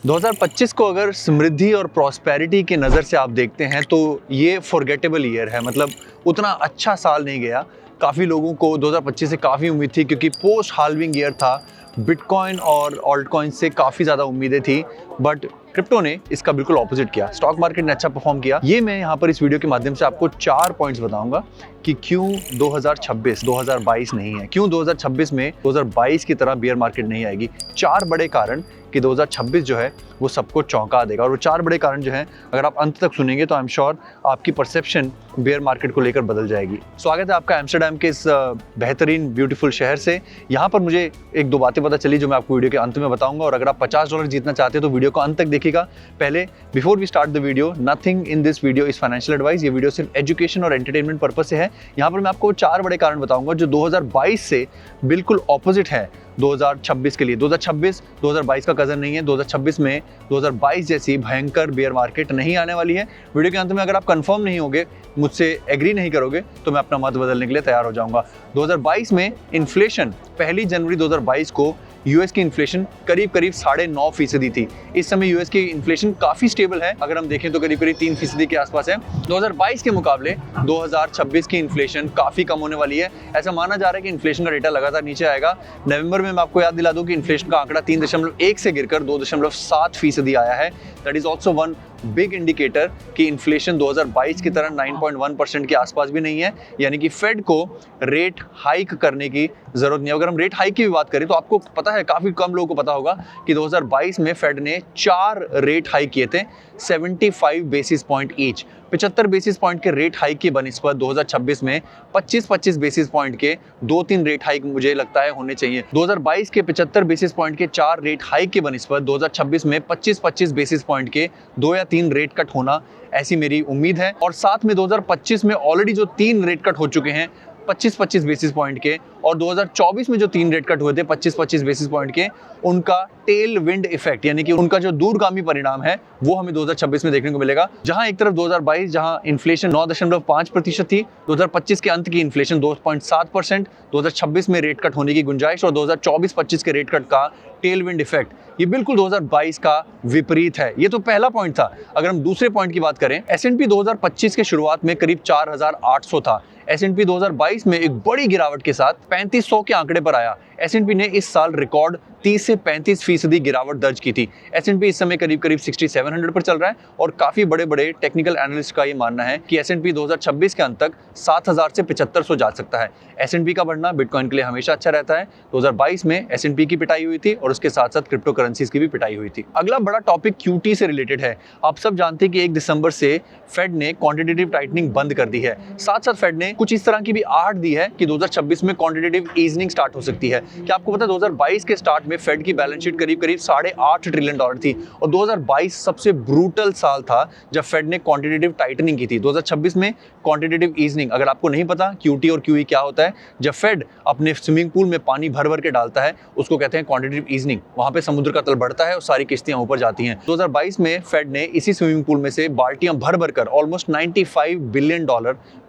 2025 को अगर समृद्धि और प्रॉस्पेरिटी की नज़र से आप देखते हैं तो ये फॉरगेटेबल ईयर है। मतलब उतना अच्छा साल नहीं गया। काफ़ी लोगों को 2025 से काफ़ी उम्मीद थी क्योंकि पोस्ट हाल्विंग ईयर था। बिटकॉइन और ऑल्ट कॉइन से काफ़ी ज़्यादा उम्मीदें थी, बट क्रिप्टो ने इसका बिल्कुल ऑपोजिट किया। स्टॉक मार्केट ने अच्छा परफॉर्म किया। ये मैं यहाँ पर इस वीडियो के माध्यम से आपको 4 पॉइंट्स बताऊंगा कि क्यों 2026 2022 नहीं है, क्यों 2026 में 2022 की तरह बियर मार्केट नहीं आएगी। 4 बड़े कारण कि 2026 जो है वो सबको चौंका देगा। और वो 4 बड़े कारण जो हैं अगर आप अंत तक सुनेंगे तो आई एम श्योर आपकी परसेप्शन बियर मार्केट को लेकर बदल जाएगी। स्वागत है आपका एम्स्टरडैम के इस बेहतरीन ब्यूटीफुल शहर से। यहाँ पर मुझे 1-2 बातें पता चली जो मैं आपको वीडियो के अंत में बताऊंगा। और अगर आप $50 जीतना चाहते हो तो वीडियो को अंत तक देखिएगा। पहले before we start the video, nothing in this video is financial advice. ये वीडियो सिर्फ एजुकेशन और एंटरटेनमेंट पर्पस से है। यहाँ पर मैं आपको 4 बड़े कारण बताऊंगा जो 2022 से बिल्कुल ऑपोजिट है 2026 के लिए। 2026 2022 का कजन नहीं है। 2026 में 2022 जैसी भयंकर बियर मार्केट नहीं आने वाली है। वीडियो के अंत में अगर आप कंफर्म नहीं होगे, मुझसे एग्री नहीं करोगे, तो मैं अपना मत बदलने के लिए तैयार हो जाऊंगा। 2022 में इन्फ्लेशन 1 जनवरी 2022 को यूएस की इन्फ्लेशन करीब 9.5% थी। इस समय यूएस की इन्फ्लेशन काफी स्टेबल है। अगर हम देखें तो करीब 3% के आसपास है। 2022 के मुकाबले 2026 की इन्फ्लेशन काफी कम होने वाली है। ऐसा माना जा रहा है कि इन्फ्लेशन का डेटा लगातार नीचे आएगा। नवंबर में मैं आपको याद दिला दूं कि इन्फ्लेशन का आंकड़ा 3.1 से गिरकर 2.7% आया है। That is also one big indicator कि इन्फ्लेशन 2022 की तरह 9.1% के आसपास भी नहीं है। यानी कि फेड को रेट हाइक करने की जरूरत नहीं है। अगर हम रेट हाइक की भी बात करें तो आपको पता है, काफी कम लोगों को पता होगा कि 2022 में फेड ने 4 रेट हाइक किए थे, 75 basis point each. 75 basis point के रेट हाइक की बनिस्बत 2026 में 25 बेसिस पॉइंट के 2-3 रेट हाइक मुझे लगता है होने चाहिए। 2022 के 75 बेसिस पॉइंट के 4 रेट हाइक की बनिस्बत 2026 में 25 बेसिस पॉइंट के 2 या 3 रेट कट होना, ऐसी मेरी उम्मीद है। और साथ में 2025 में ऑलरेडी जो 3 रेट कट हो चुके हैं 25 बेसिस पॉइंट के, और 2024 में जो 3 रेट कट हुए थे 25 बेसिस पॉइंट के, उनका टेल विंड इफेक्ट यानी कि उनका जो दूरगामी परिणाम है वो हमें 2026 में देखने को मिलेगा। जहां एक तरफ 2022 जहां इन्फ्लेशन 9.5% थी, 2025 के अंत की इन्फ्लेशन 2.7%, 2026 में रेट कट होने की गुंजाइश, और 2024-25 के रेट कट का टेल विंड इफेक्ट, ये बिल्कुल 2022 का विपरीत है। ये तो पहला पॉइंट था। अगर हम दूसरे पॉइंट की बात करें, S&P 2025 के शुरुआत में करीब 4,800 था। S&P 2022 में एक बड़ी गिरावट के साथ 3500 के आंकड़े पर आया। S&P ने इस साल रिकॉर्ड 30 से 35% गिरावट दर्ज की थी। S&P इस समय करीब 6700 पर चल रहा है, और काफी बड़े बड़े टेक्निकल एनालिस्ट का ये मानना है कि S&P 2026 के अंत तक 7000 से 7500 जा सकता है। S&P का बढ़ना बिटकॉइन के लिए हमेशा अच्छा रहता है। 2022 में S&P की पिटाई हुई थी और उसके साथ साथ क्रिप्टो करेंसीज की भी पिटाई हुई थी। अगला बड़ा टॉपिक QT से रिलेटेड है। आप सब जानते हैं कि 1 दिसंबर से फेड ने क्वांटिटेटिव टाइटनिंग बंद कर दी है। साथ साथ फेड ने कुछ इस तरह की भी आहट दी है कि 2026 में क्वांटिटेटिव ईजनिंग स्टार्ट हो सकती है। क्या आपको पता है 2022 के स्टार्ट में फेड की बैलेंस शीट करीब $8.5 ट्रिलियन थी, और 2022 सबसे ब्रूटल साल था जब फेड ने क्वांटिटेटिव टाइटनिंग की थी। 2026 में क्वांटिटेटिव ईजनिंग, अगर आपको नहीं पता QT और QE क्या होता है, जब फेड अपने स्विमिंग पूल में पानी भर भर के डालता है उसको कहते हैं क्वांटिटेटिव ईजनिंग। वहां पे समुद्र का तल बढ़ता है और सारी किश्तियां ऊपर जाती हैं। 2022 में फेड ने इसी स्विमिंग पूल में से बाल्टियां भर भर कर ऑलमोस्ट $95 बिलियन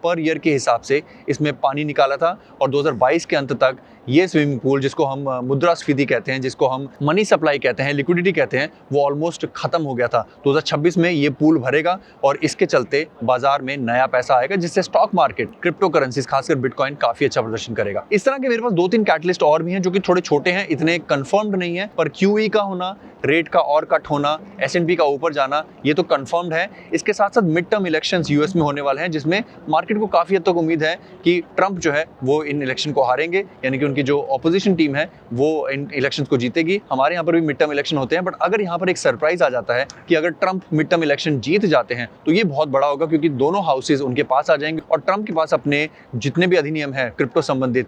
पर ईयर के हिसाब से इसमें पानी निकाला था। और 2022 के अंत तक ये स्विमिंग पूल, जिसको हम मुद्रास्फीति कहते हैं, जिसको हम मनी सप्लाई कहते हैं, लिक्विडिटी कहते हैं, वो ऑलमोस्ट खत्म हो गया था। 2026 में ये पूल भरेगा और इसके चलते बाजार में नया पैसा आएगा, जिससे स्टॉक मार्केट, क्रिप्टो करेंसीज, खासकर बिटकॉइन काफी अच्छा प्रदर्शन करेगा। इस तरह के मेरे पास 2-3 कैटलिस्ट और भी हैं जो कि थोड़े छोटे हैं, इतने कंफर्म्ड नहीं है, पर QE का होना, रेट का और कट होना, S&P का ऊपर जाना, ये तो कंफर्म्ड है। इसके साथ साथ मिड टर्म इलेक्शंस यूएस में होने वाले हैं, जिसमें मार्केट को काफी हद तक उम्मीद है कि ट्रंप जो है वो इन इलेक्शन को हारेंगे, यानी कि उनकी जो ऑपोजिशन टीम है वो इन इलेक्शंस को जीतेगी। हमारे यहाँ पर भी मिड टर्म इलेक्शन होते हैं, बट अगर यहाँ पर एक सरप्राइज आ जाता है कि अगर ट्रंप मिड टर्म इलेक्शन जीत जाते हैं तो ये बहुत बड़ा होगा, क्योंकि दोनों हाउसेज उनके पास आ जाएंगे और ट्रंप के पास अपने जितने भी अधिनियम है क्रिप्टो संबंधित,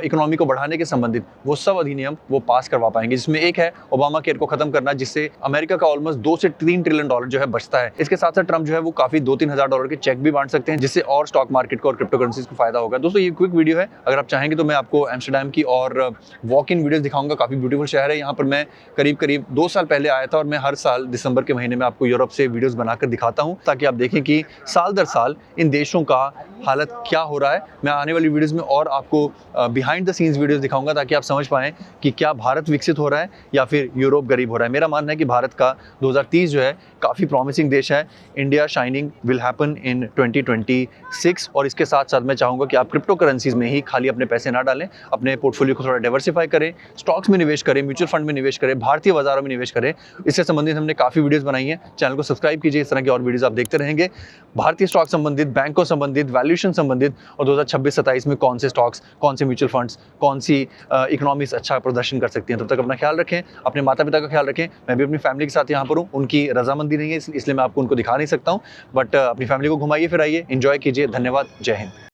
इकोनॉमी को बढ़ाने के संबंधित, वो सब अधिनियम वो पास करवा पाएंगे। जिसमें एक है ओबामा केयर को खत्म करना, जिससे अमेरिका का ऑलमोस्ट $2 से $3 ट्रिलियन जो है बचता है। इसके साथ साथ ट्रंप जो है वो काफी $2-3 हज़ार के चेक भी बांट सकते हैं, जिससे और स्टॉक स्टॉक मार्केट को और क्रिप्टो करेंसीज को फायदा होगा। दोस्तों ये क्विक वीडियो है, अगर आप चाहेंगे तो मैं आपको एम्स्टर्डम की और वॉक इन वीडियोस दिखाऊंगा। काफ़ी ब्यूटीफुल शहर है, यहाँ पर मैं करीब 2 साल पहले आया था और मैं हर साल दिसंबर के महीने में आपको यूरोप से वीडियोस बनाकर दिखाता हूँ ताकि आप देखें कि साल दर साल इन देशों का हालत क्या हो रहा है। मैं आने वाली वीडियोस में और आपको बिहाइंड द सीन्स वीडियोस दिखाऊंगा ताकि आप समझ पाएं कि क्या भारत विकसित हो रहा है या फिर यूरोप गरीब हो रहा है। मेरा मानना है कि भारत का 2030 जो है काफ़ी प्रॉमिसिंग देश है। India shining will happen in 2026। और इसके साथ साथ मैं चाहूँगा कि आप क्रिप्टो करेंसीज में ही खाली अपने पैसे ना डालें, अपने पोर्टफोलियो को थोड़ा डाइवर्सिफाई करें, स्टॉक्स में निवेश करें, म्यूचुअल फंड में निवेश करें, भारतीय बाजारों में निवेश करें। इससे संबंधित हमने काफ़ी वीडियोज़ बनाई हैं, चैनल को सब्सक्राइब कीजिए, इस तरह की और वीडियोज़ आप देखते रहेंगे। भारतीय स्टॉक संबंधित, बैंकों संबंधित, वैल्यूएशन संबंधित और 2026-27 में कौन से स्टॉक्स, कौन से म्यूचुअल फंड्स, कौन सी इकोनॉमीज अच्छा प्रदर्शन कर सकती हैं। तब तक अपना ख्याल रखें, अपने माता पिता का ख्याल रखें। मैं भी अपनी फैमिली के साथ यहाँ पर हूँ, उनकी रजामंदी नहीं है इसलिए मैं आपको उनको दिखा नहीं सकता हूँ, बट अपनी फैमिली को घुमाइए फिराइए, एंजॉय कीजिए। धन्यवाद, जय हिंद।